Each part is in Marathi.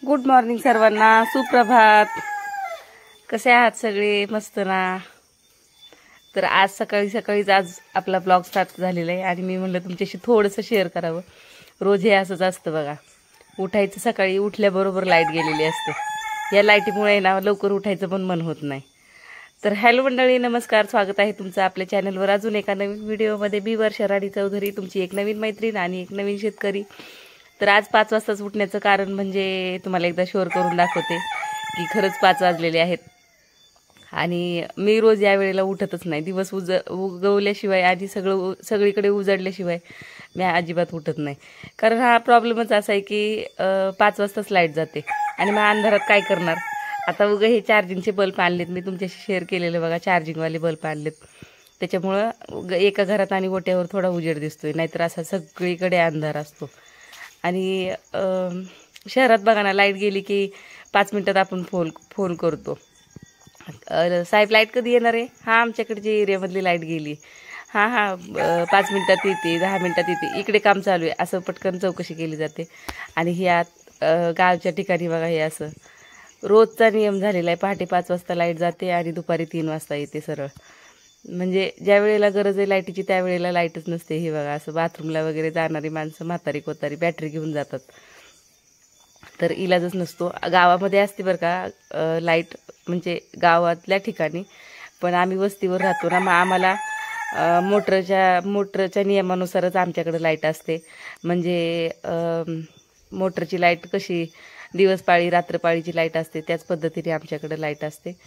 गुड मॉर्निंग सर्वांना, सुप्रभात. कसे आहात सगळे? मस्त ना. तर आज सकाळीच आज आपला ब्लॉग स्टार्ट झालेला आहे आणि मी म्हणलं तुमच्याशी थोडंसं शेअर करावं. रोज हे असंच असतं बघा, उठायचं सकाळी, उठल्याबरोबर लाईट गेलेली असते. या लाईटीमुळे ना लवकर उठायचं पण मन होत नाही. तर हॅलो मंडळी, नमस्कार, स्वागत आहे तुमचं आपल्या चॅनलवर अजून एका नवीन व्हिडिओमध्ये. मी वर्षा राणी चौधरी, तुमची एक नवीन मैत्रीण आणि एक नवीन शेतकरी. तर आज 5 वाजताच उठण्याचं कारण म्हणजे तुम्हाला एकदा शेअर करून दाखवते की खरंच 5 वाजलेले आहेत. आणि मी रोज या वेळेला उठतच नाही. दिवस उगवल्याशिवाय आणि सगळीकडे उजाडल्याशिवाय मी अजिबात उठत नाही. कारण हा प्रॉब्लेमच असा आहे की 5 वाजताच लाईट जाते आणि मग अंधारात काय करणार. आता हे चार्जिंगचे बल्ब आणलेत, मी तुमच्याशी शेअर केलेलं बघा, चार्जिंगवाले बल्ब आणलेत. त्याच्यामुळं एका घरात आणि गोट्यावर थोडा उजेड दिसतोय, नाहीतर असा सगळीकडे अंधार असतो. आणि शहरात बघा ना, लाईट गेली की 5 मिनिटात आपण फोन करतो, साहेब लाईट कधी येणार आहे? हां, आमच्याकडच्या एरियामधली लाईट गेली. हां 5 मिनिटात येते, 10 मिनिटात येते, इकडे काम चालू आहे, असं पटकन चौकशी केली जाते. आणि ह्या गावच्या ठिकाणी बघा हे असं रोजचा नियम झालेला आहे. पहाटे 5 वाजता लाईट जाते आणि दुपारी 3 वाजता येते सरळ. म्हणजे ज्या वेळेला गरज आहे लाईटीची त्यावेळेला लाईटच नसते. हे बघा असं बाथरूमला वगैरे जाणारी माणसं, म्हातारी कोतारी बॅटरी घेऊन जातात, तर इलाजच नसतो. गावामध्ये असते बरं का लाईट, म्हणजे गावातल्या ठिकाणी. पण आम्ही वस्तीवर राहतो ना, मग आम्हाला मोटरच्या नियमानुसारच आमच्याकडे लाईट असते. म्हणजे मोटरची लाईट कशी दिवसपाळी रात्रपाळीची लाईट असते, त्याच पद्धतीने आमच्याकडे लाईट असते.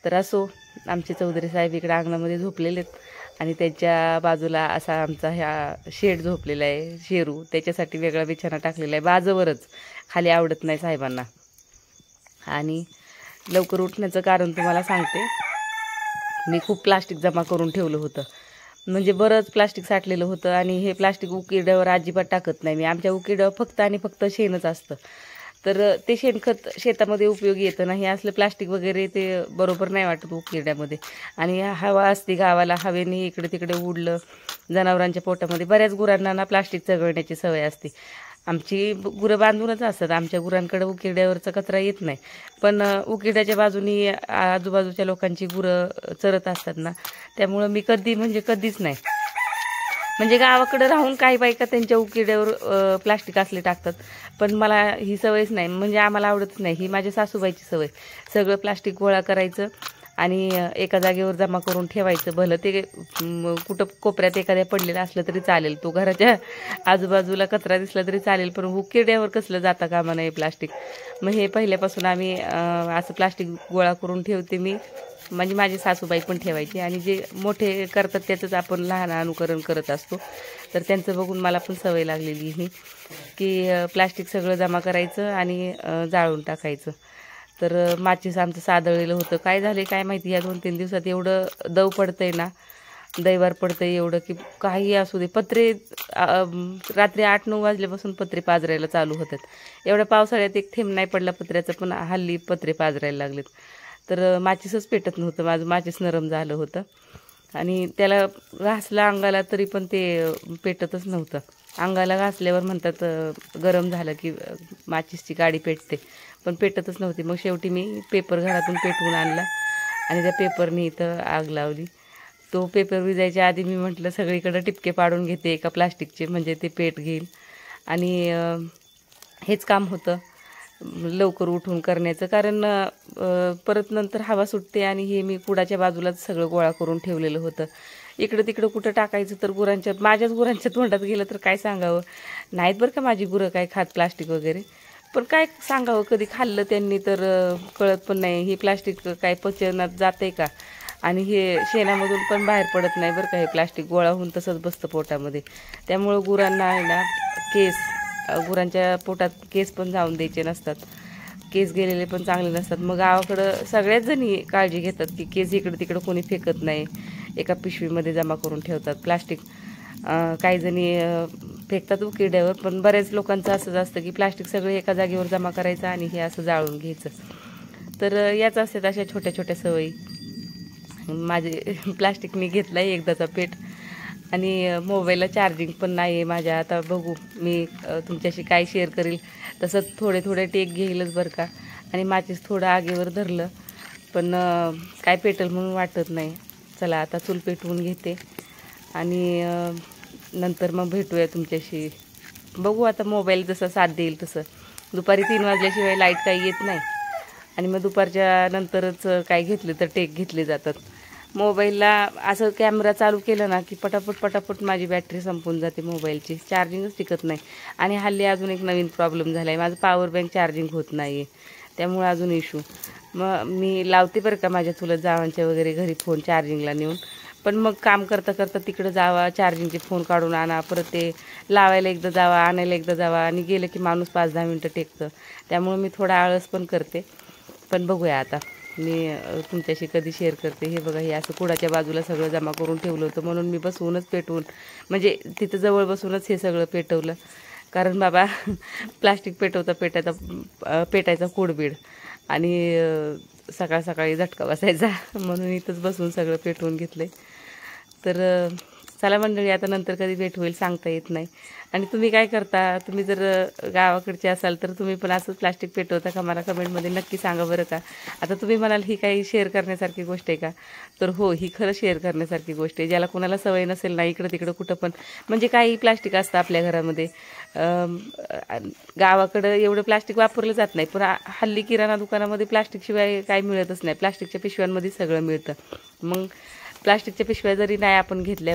तर असो, आमचे चौधरी साहेब इकडे अंगणामध्ये झोपलेले आहेत आणि त्यांच्या बाजूला असा आमचा ह्या शेड झोपलेला आहे, शेरू. त्याच्यासाठी वेगळा बिछाना टाकलेला आहे, बाजूवरच. खाली आवडत नाही साहेबांना. आणि लवकर उठण्याचं कारण तुम्हाला सांगते, मी खूप प्लास्टिक जमा करून ठेवलं होतं. म्हणजे बरंच प्लास्टिक साठलेलं होतं आणि हे प्लास्टिक उकिरड्यावर अजिबात टाकत नाही मी. आमच्या उकिरड्यावर फक्त आणि फक्त शेणच असतं, तर ते शेणखत शेतामध्ये उपयोगी येतं ना. हे असलं प्लास्टिक वगैरे ते बरोबर नाही वाटत उकिरड्यामध्ये. आणि हवा असते गावाला, हवेने इकडे तिकडे उडलं जनावरांच्या पोटामध्ये. बऱ्याच गुरांना ना प्लास्टिक चघळण्याची सवय असते. आमची गुरं बांधूनच असतात, आमच्या गुरांकडे उकिरड्यावरचा कचरा येत नाही. पण उकिरड्याच्या बाजूनी आजूबाजूच्या लोकांची गुरं चरत असतात ना, त्यामुळं मी कधीच नाही. म्हणजे गावाकडे राहून काही बायका त्यांच्या उकिरड्यावर प्लास्टिक असले टाकतात, पण मला ही सवयच नाही. म्हणजे आम्हाला आवडतच नाही. ही माझ्या सासूबाईची सवय. सगळं प्लास्टिक गोळा करायचं आणि एका जागेवर जमा करून ठेवायचं. भलं ते कुठं कोपऱ्यात एखाद्या पडलेलं असलं तरी चालेल, तो घराच्या आजूबाजूला कचरा दिसला तरी चालेल, पण उकिरड्यावर कसलं जाता कामा नये प्लास्टिक. मग हे पहिल्यापासून आम्ही असं प्लास्टिक गोळा करून ठेवते मी. म्हणजे माझी सासूबाई पण ठेवायची. आणि जे मोठे करतात त्याचंच आपण लहान अनुकरण करत असतो. तर त्यांचं बघून मला पण सवय लागलेली ही, की प्लास्टिक सगळं जमा करायचं आणि जाळून टाकायचं. तर माचीस आमचं सादळलेलं होतं. काय झालं काय माहिती, या 2-3 दिवसात एवढं दव पडतंय ना, दैवार पडतंय एवढं की काही असू दे. पत्रे रात्री 8-9 वाजल्यापासून पत्रे पाजरायला चालू होतात. एवढ्या पावसाळ्यात एक थेंब नाही पडला पत्र्याचं, पण हल्ली पत्रे पाजरायला लागलेत. तर माचीसच पेटत नव्हतं, माझं माचीस नरम झालं होतं. आणि त्याला घासला अंगाला तरी पण ते पेटतच नव्हतं. अंगाला घासल्यावर म्हणतात गरम झालं की माचीसची गाडी पेटते, पण पेटतच नव्हती. मग शेवटी मी पेपर घरातून पेटवून आणला आणि त्या पेपरने इथं आग लावली. तो पेपर विजायच्या आधी मी म्हटलं सगळीकडे टिपके पाडून घेते एका प्लास्टिकचे, म्हणजे ते पेट घेईल. आणि हेच काम होतं लवकर उठून करण्याचं. कारण परत नंतर हवा सुटते. आणि हे मी कुडाच्या बाजूलाच सगळं गोळा करून ठेवलेलं होतं. इकडं तिकडं कुठं टाकायचं तर माझ्याच गुरांच्या तोंडात गेलं तर काय सांगावं. नाहीत बरं का माझी गुरं काय खात प्लास्टिक वगैरे, पण काय सांगावं, कधी खाल्लं त्यांनी तर कळत पण नाही. हे प्लास्टिक काय पचनात जाते का? आणि हे शेणामधून पण बाहेर पडत नाही बरं का. हे प्लास्टिक गोळा होऊन तसंच बसतं पोटामध्ये. त्यामुळं गुरांना आहे ना गुरांच्या पोटात केस पण जाऊन द्यायचे नसतात. केस गेलेले पण चांगले नसतात. मग गावाकडं सगळ्याच जणी काळजी घेतात की केस इकडं तिकडं कोणी फेकत नाही, एका पिशवीमध्ये जमा करून ठेवतात. प्लास्टिक काही जणी फेकतात उकिरड्यावर, पण बऱ्याच लोकांचं असंच असतं की प्लास्टिक सगळं एका जागेवर जमा करायचं आणि हे असं जाळून घ्यायचं. तर याच असतात अशा छोट्या छोट्या सवयी. माझे प्लास्टिकने घेतला एकदाचा पेट आणि मोबाईलला चार्जिंग पण नाही आहे माझ्या. आता बघू मी तुमच्याशी काय शेअर करेल तसं थोडे थोडे टेक घेईलच बरं का. आणि माचीस थोडं आगीवर धरलं पण काय पेटल म्हणून वाटत नाही. चला आता चूल पेटवून घेते आणि नंतर मग भेटूया तुमच्याशी. बघू आता मोबाईल जसं साथ देईल तसं. दुपारी 3 वाजल्याशिवाय लाईट काही येत नाही आणि मग दुपारच्या नंतरच काय घेतले तर टेक घेतले जातात. मोबाईलला असं कॅमेरा चालू केलं ना की पटापट पटापट माझी बॅटरी संपून जाते मोबाईलची, चार्जिंगच टिकत नाही. आणि हल्ली अजून एक नवीन प्रॉब्लेम झाला आहे, माझं पॉवर बँक चार्जिंग होत नाही आहे, त्यामुळे अजून इशू. मग मी लावते बरं का माझ्या चुलत जावांच्या वगैरे घरी फोन चार्जिंगला नेऊन, पण मग काम करता करता तिकडं जावा, चार्जिंगचे फोन काढून आणा, परत ते लावायला एकदा जावा, आणायला एकदा जावा, आणि गेलं की माणूस 5-10 मिनटं टेकतं. त्यामुळे मी थोडा आळस पण करते. पण बघूया आता मी तुमच्याशी कधी शेअर करते. हे बघा, हे असं कुडाच्या बाजूला सगळं जमा करून ठेवलं होतं म्हणून मी बसवूनच पेटवून, म्हणजे तिथं जवळ बसूनच हे सगळं पेटवलं. कारण बाबा प्लास्टिक पेटायचा कुडबीड आणि सकाळ सकाळी झटका बसायचा म्हणून इथंच बसून सगळं पेटवून घेतलं. तर चला मंडळी, आता नंतर कधी भेट होईल सांगता येत नाही. आणि तुम्ही काय करता, तुम्ही जर गावाकडचे असाल तर तुम्ही पण असंच प्लास्टिक पेटवता का, मला कमेंटमध्ये नक्की सांगा बरं का. आता तुम्ही म्हणाल ही काही शेअर करण्यासारखी गोष्ट आहे का, तर हो, ही खरं शेअर करण्यासारखी गोष्ट आहे. ज्याला कोणाला सवय नसेल ना, इकडं तिकडं कुठं पण म्हणजे काही प्लास्टिक असतं आपल्या घरामध्ये. गावाकडं एवढं प्लास्टिक वापरलं जात नाही, पण हल्ली किराणा दुकानामध्ये प्लास्टिकशिवाय काही मिळतच नाही, प्लास्टिकच्या पिशव्यांमध्ये सगळं मिळतं. मग प्लास्टिकच्या पिशव्या जरी नाही आपण घेतल्या,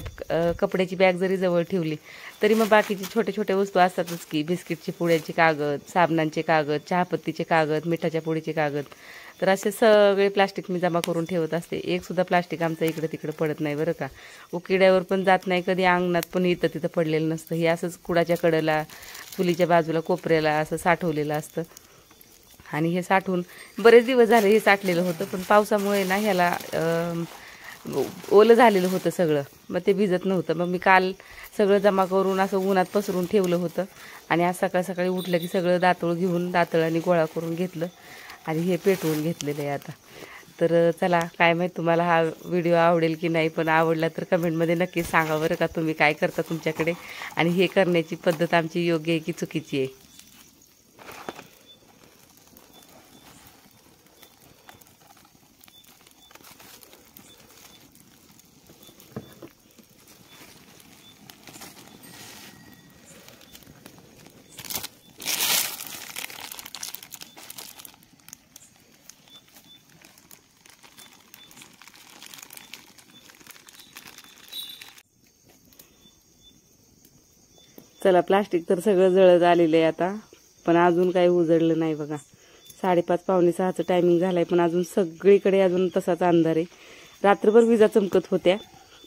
कपड्याची बॅग जरी जवळ ठेवली, तरी मग बाकीची छोट्या छोट्या वस्तू असतातच की, बिस्किटची पुड्याचे कागद, साबणांचे कागद, चहापत्तीचे कागद, मिठाच्या पुडीचे कागद, तर असे सगळे प्लास्टिक मी जमा करून ठेवत असते. एक सुद्धा प्लास्टिक आमचं इकडं तिकडं पडत नाही बरं का. उकिड्यावर पण जात नाही कधी, अंगणात पण इथं तिथं पडलेलं नसतं. हे असंच कुडाच्या कडेला, चुलीच्या बाजूला, कोपऱ्याला असं साठवलेलं असतं. आणि हे साठवून बरेच दिवस झाले हे साठलेलं होतं, पण पावसामुळे ना ह्याला ओलं झालेलं होतं सगळं, मग ते भिजत नव्हतं. मग मी काल सगळं जमा करून असं उन्हात पसरून ठेवलं होतं आणि आज सकाळ सकाळी उठलं की सगळं दातळ घेऊन दातळाने गोळा करून घेतलं आणि हे पेटवून घेतलेलं आहे आता. तर चला, काय माहीत तुम्हाला हा व्हिडिओ आवडेल की नाही, पण आवडला तर कमेंटमध्ये नक्की सांगा बरं का तुम्ही काय करता तुमच्याकडे, आणि हे करण्याची पद्धत आमची योग्य आहे की चुकीची आहे. चला, प्लास्टिक तर सगळं जळत आलेलं आहे आता, पण अजून काही उजळलं नाही बघा. 5:30-5:45चं टायमिंग झालाय, पण अजून सगळीकडे अजून तसाच अंधार आहे. रात्रभर विजा चमकत होत्या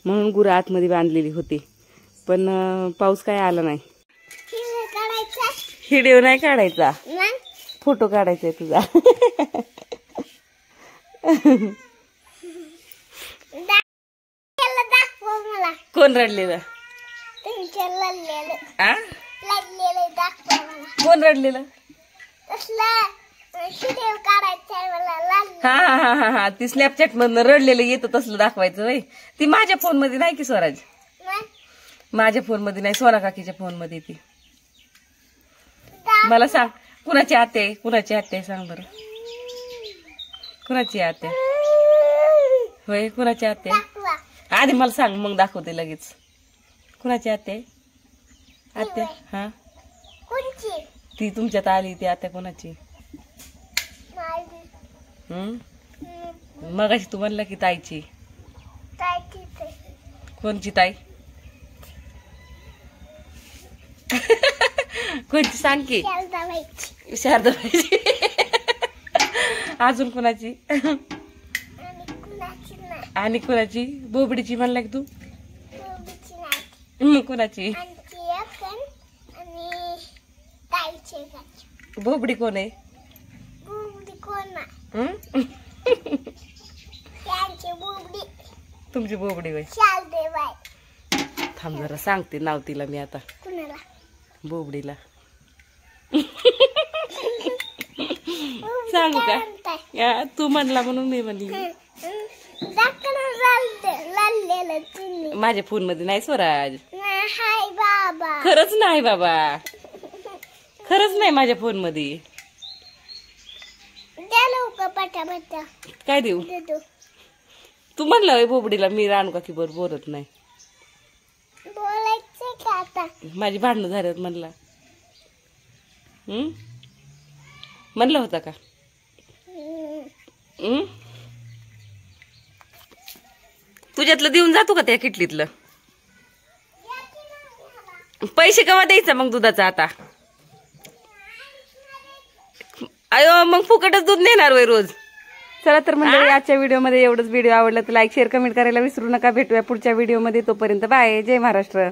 म्हणून गुरं आतमध्ये बांधलेली होती, पण पाऊस काय आला नाही. व्हिडिओ नाही काढायचा, फोटो काढायचा आहे तुझा. कोण रडलेलं? कोण रडलेलं? हा हा हा हा हा, ती स्नॅपचॅट मधनं रडलेलं येतं तसलं दाखवायचं वय. ती माझ्या फोन मध्ये नाही की स्वराज, माझ्या फोन मध्ये नाही, सोना काकीच्या फोन मध्ये. ती मला सांग, कुणाची आत्या, कुणाची आत्या सांग बरं, कुणाची आत्या होय, कुणाची आत्या आधी मला सांग, मग दाखवते लगेच. कुणाची आत्या? आत्या हा, ती तुमच्यात आली ती आत्या कोणाची? मगाशी तू म्हणला की ताईची. कोणची ताई? कोणची सांग की? शारदाबाईची. अजून कोणाची? आणि कोणाची? बोबडीची म्हणला की तू? कोणाची? बोबडी कोण आहे? तुमची बोबडी होय? थांब जरा सांगते नाव तिला मी आता. बोबडीला सांगू का? तू म्हणला म्हणून मी म्हणली. माझ्या फोन मध्ये नाही स्वराज. हाय बाबा. खरंच नाही बाबा, खरंच नाही माझ्या फोन मध्ये. काय देऊ? तू म्हणलं बोबडीला मी रानू काकी बरोबर बोलत नाही. बोलायचं का आता? माझी भांडणं झाल्यात म्हणला. म्हणलं होता का? तुझ्यातलं देऊन जातो का त्या किटलीतलं? पैसे केव्हा द्यायचा मग दुधाचा आता? अयो मग फुकटच दूध नेणार वय रोज. चला तर मंडळी, आजच्या व्हिडिओमध्ये एवढंच. व्हिडिओ आवडला तर लाईक शेअर कमेंट करायला विसरू नका. भेटूया पुढच्या व्हिडिओमध्ये. तोपर्यंत बाय. जय महाराष्ट्र.